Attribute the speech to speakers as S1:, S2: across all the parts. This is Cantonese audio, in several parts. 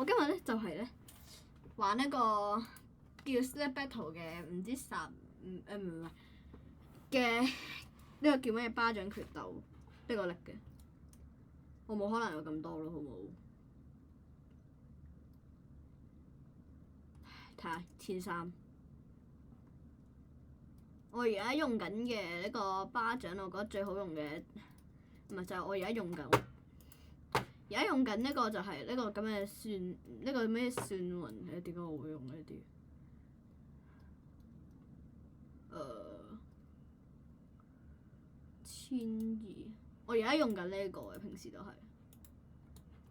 S1: 今日咧就係咧玩一個叫 Slap Battle 嘅唔知唔係嘅呢個叫咩巴掌決鬥呢個力嘅，我冇可能有咁多咯，好冇？睇下1300，我而家用緊嘅呢個巴掌，我覺得最好用嘅唔係就係我而家用緊。而家用緊呢個就係呢個咁嘅呢個咩算雲嘅，點解我會用呢啲？1200，我而家用緊呢個嘅，平時都係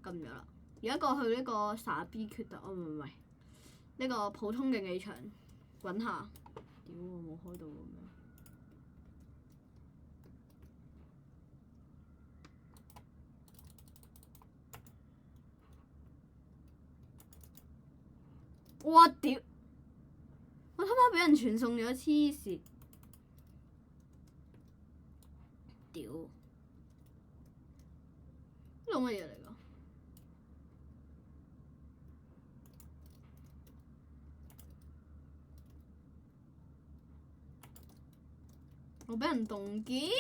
S1: 撳咗啦。而家過去呢個3B 決鬥，唔係呢個普通競技場揾下。屌，我冇開到咁樣。哇屌！我他媽俾人傳送咗，黐線！屌！呢個乜嘢嚟㗎？我俾人凍結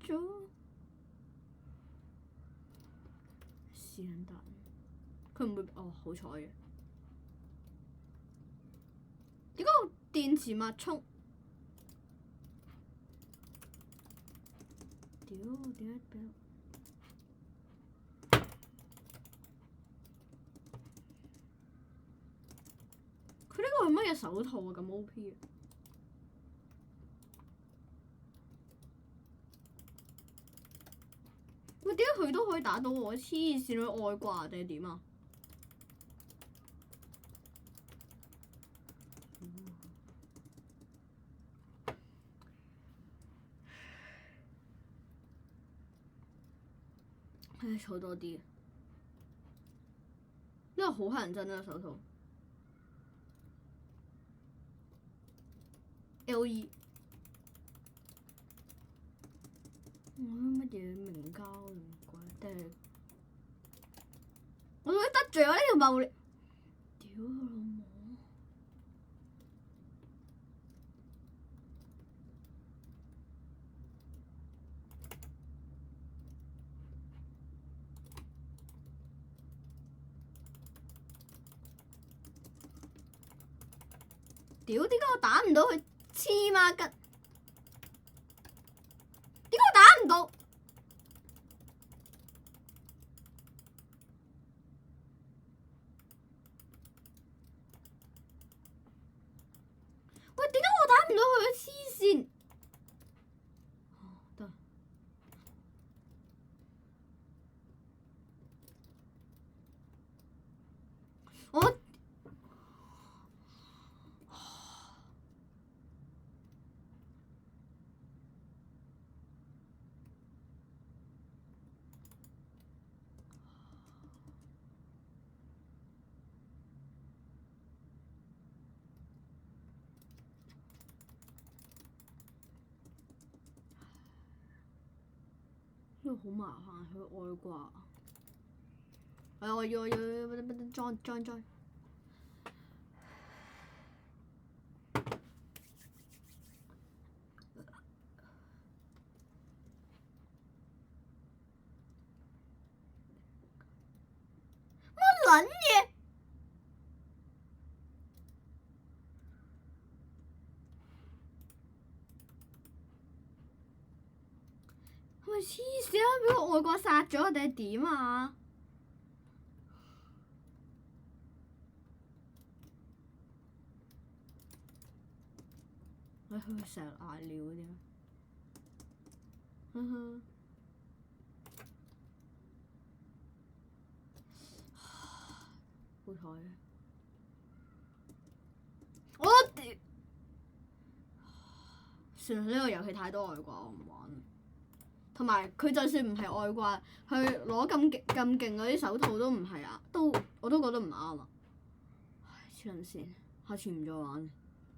S1: 咗，是撚蛋！佢唔會好彩嘅。點解我電池脈衝？屌，點解俾佢呢個係乜嘢手套啊？咁 OP 啊！喂，點解佢都可以打到我？黐線，佢外掛定係點啊？唉，儲多啲。呢個好乞人憎啊！手套。LE。乜嘢明膠唔鬼定係？我會得罪我呢條茂利。屌佢老母！屌，點解我打唔到佢？黐孖筋！點解我打唔到？喂，點解我打唔到佢？黐線！得。我。呢個好麻煩，佢外掛。我要裝。乜撚嘢？係咪黐線啊？俾個外國殺咗定係點啊？佢成日嗌尿嗰啲。好彩啊！我屌！算啦，呢個遊戲太多外掛，我唔玩。同埋佢就算唔係外掛，佢攞咁勁嗰啲手套都唔係啊，我都覺得唔啱啊！唉，黐撚線，下次唔再玩。